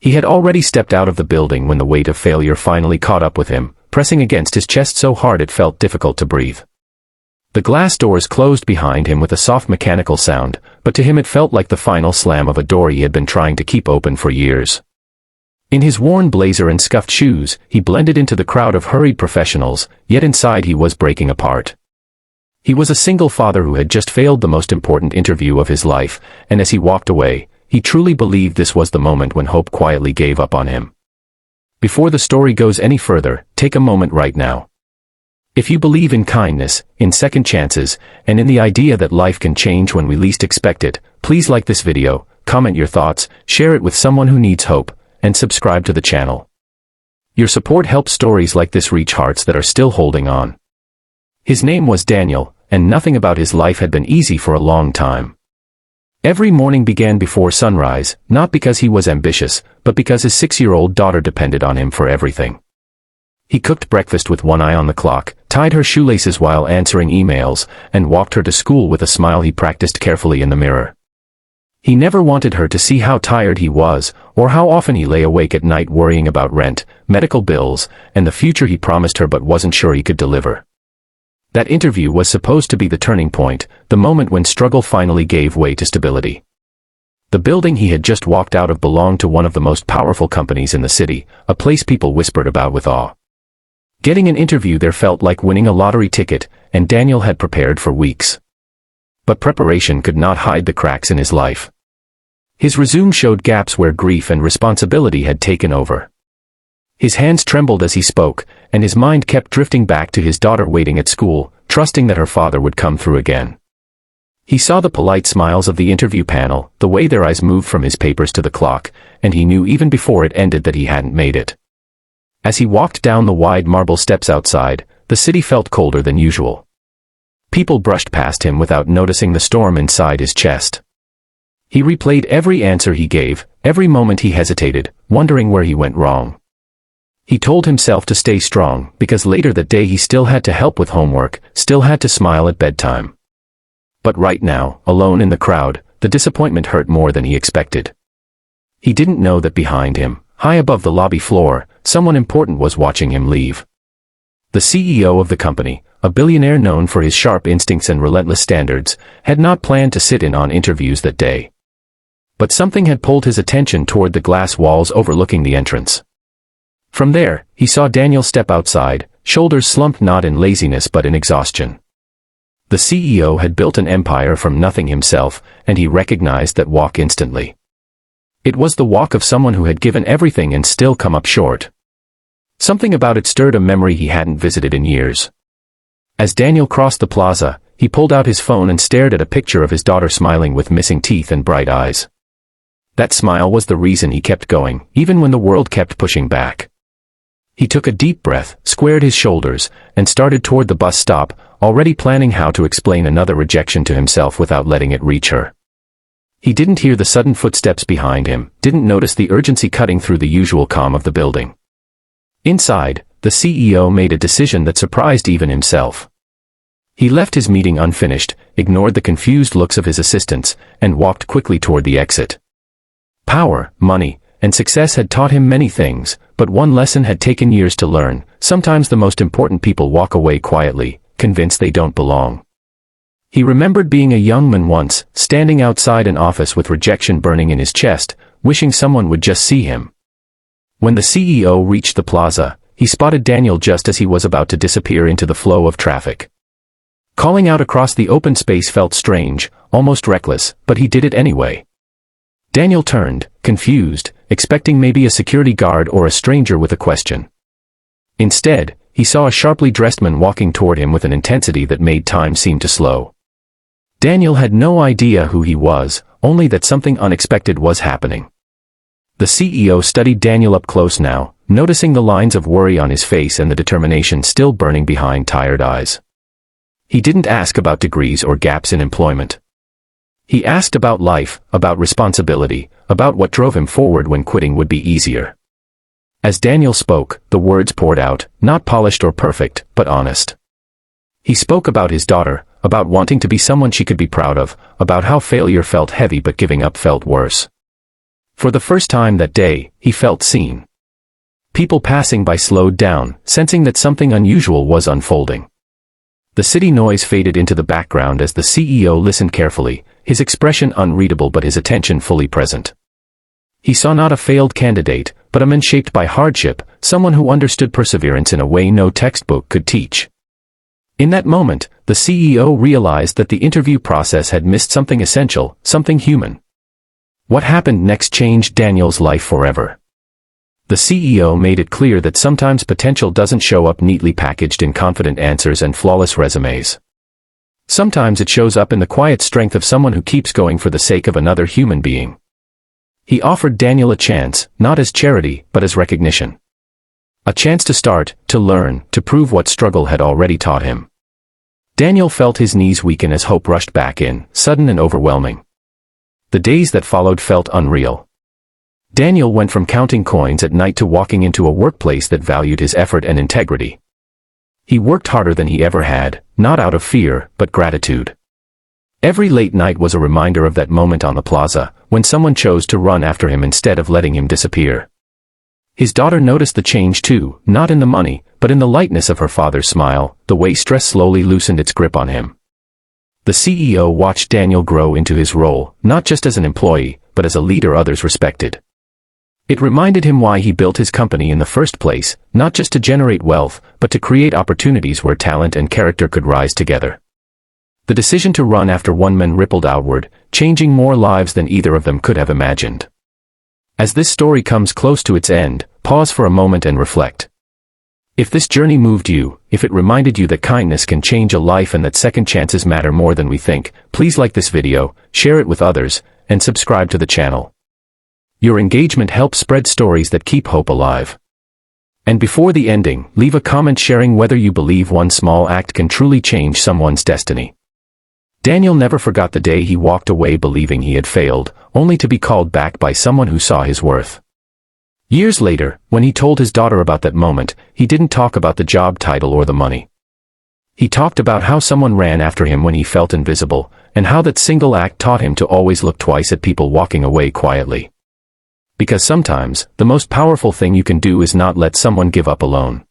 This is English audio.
He had already stepped out of the building when the weight of failure finally caught up with him, pressing against his chest so hard it felt difficult to breathe. The glass doors closed behind him with a soft mechanical sound, but to him it felt like the final slam of a door he had been trying to keep open for years. In his worn blazer and scuffed shoes, he blended into the crowd of hurried professionals, yet inside he was breaking apart. He was a single father who had just failed the most important interview of his life, and as he walked away, he truly believed this was the moment when hope quietly gave up on him. Before the story goes any further, take a moment right now. If you believe in kindness, in second chances, and in the idea that life can change when we least expect it, please like this video, comment your thoughts, share it with someone who needs hope, and subscribe to the channel. Your support helps stories like this reach hearts that are still holding on. His name was Daniel, and nothing about his life had been easy for a long time. Every morning began before sunrise, not because he was ambitious, but because his 6-year-old daughter depended on him for everything. He cooked breakfast with one eye on the clock, tied her shoelaces while answering emails, and walked her to school with a smile he practiced carefully in the mirror. He never wanted her to see how tired he was, or how often he lay awake at night worrying about rent, medical bills, and the future he promised her but wasn't sure he could deliver. That interview was supposed to be the turning point, the moment when struggle finally gave way to stability. The building he had just walked out of belonged to one of the most powerful companies in the city, a place people whispered about with awe. Getting an interview there felt like winning a lottery ticket, and Daniel had prepared for weeks. But preparation could not hide the cracks in his life. His resume showed gaps where grief and responsibility had taken over. His hands trembled as he spoke, and his mind kept drifting back to his daughter waiting at school, trusting that her father would come through again. He saw the polite smiles of the interview panel, the way their eyes moved from his papers to the clock, and he knew even before it ended that he hadn't made it. As he walked down the wide marble steps outside, the city felt colder than usual. People brushed past him without noticing the storm inside his chest. He replayed every answer he gave, every moment he hesitated, wondering where he went wrong. He told himself to stay strong, because later that day he still had to help with homework, still had to smile at bedtime. But right now, alone in the crowd, the disappointment hurt more than he expected. He didn't know that behind him, high above the lobby floor, someone important was watching him leave. The CEO of the company, a billionaire known for his sharp instincts and relentless standards, had not planned to sit in on interviews that day. But something had pulled his attention toward the glass walls overlooking the entrance. From there, he saw Daniel step outside, shoulders slumped not in laziness but in exhaustion. The CEO had built an empire from nothing himself, and he recognized that walk instantly. It was the walk of someone who had given everything and still come up short. Something about it stirred a memory he hadn't visited in years. As Daniel crossed the plaza, he pulled out his phone and stared at a picture of his daughter smiling with missing teeth and bright eyes. That smile was the reason he kept going, even when the world kept pushing back. He took a deep breath, squared his shoulders, and started toward the bus stop, already planning how to explain another rejection to himself without letting it reach her. He didn't hear the sudden footsteps behind him, didn't notice the urgency cutting through the usual calm of the building. Inside, the CEO made a decision that surprised even himself. He left his meeting unfinished, ignored the confused looks of his assistants, and walked quickly toward the exit. Power, money, and success had taught him many things, but one lesson had taken years to learn: sometimes the most important people walk away quietly, convinced they don't belong. He remembered being a young man once, standing outside an office with rejection burning in his chest, wishing someone would just see him. When the CEO reached the plaza, he spotted Daniel just as he was about to disappear into the flow of traffic. Calling out across the open space felt strange, almost reckless, but he did it anyway. Daniel turned, confused, expecting maybe a security guard or a stranger with a question. Instead, he saw a sharply dressed man walking toward him with an intensity that made time seem to slow. Daniel had no idea who he was, only that something unexpected was happening. The CEO studied Daniel up close now, noticing the lines of worry on his face and the determination still burning behind tired eyes. He didn't ask about degrees or gaps in employment. He asked about life, about responsibility, about what drove him forward when quitting would be easier. As Daniel spoke, the words poured out, not polished or perfect, but honest. He spoke about his daughter, about wanting to be someone she could be proud of, about how failure felt heavy but giving up felt worse. For the first time that day, he felt seen. People passing by slowed down, sensing that something unusual was unfolding. The city noise faded into the background as the CEO listened carefully, his expression unreadable but his attention fully present. He saw not a failed candidate, but a man shaped by hardship, someone who understood perseverance in a way no textbook could teach. In that moment, the CEO realized that the interview process had missed something essential, something human. What happened next changed Daniel's life forever. The CEO made it clear that sometimes potential doesn't show up neatly packaged in confident answers and flawless resumes. Sometimes it shows up in the quiet strength of someone who keeps going for the sake of another human being. He offered Daniel a chance, not as charity, but as recognition. A chance to start, to learn, to prove what struggle had already taught him. Daniel felt his knees weaken as hope rushed back in, sudden and overwhelming. The days that followed felt unreal. Daniel went from counting coins at night to walking into a workplace that valued his effort and integrity. He worked harder than he ever had, not out of fear, but gratitude. Every late night was a reminder of that moment on the plaza, when someone chose to run after him instead of letting him disappear. His daughter noticed the change too, not in the money, but in the lightness of her father's smile, the way stress slowly loosened its grip on him. The CEO watched Daniel grow into his role, not just as an employee, but as a leader others respected. It reminded him why he built his company in the first place, not just to generate wealth, but to create opportunities where talent and character could rise together. The decision to run after one man rippled outward, changing more lives than either of them could have imagined. As this story comes close to its end, pause for a moment and reflect. If this journey moved you, if it reminded you that kindness can change a life and that second chances matter more than we think, please like this video, share it with others, and subscribe to the channel. Your engagement helps spread stories that keep hope alive. And before the ending, leave a comment sharing whether you believe one small act can truly change someone's destiny. Daniel never forgot the day he walked away believing he had failed, only to be called back by someone who saw his worth. Years later, when he told his daughter about that moment, he didn't talk about the job title or the money. He talked about how someone ran after him when he felt invisible, and how that single act taught him to always look twice at people walking away quietly. Because sometimes, the most powerful thing you can do is not let someone give up alone.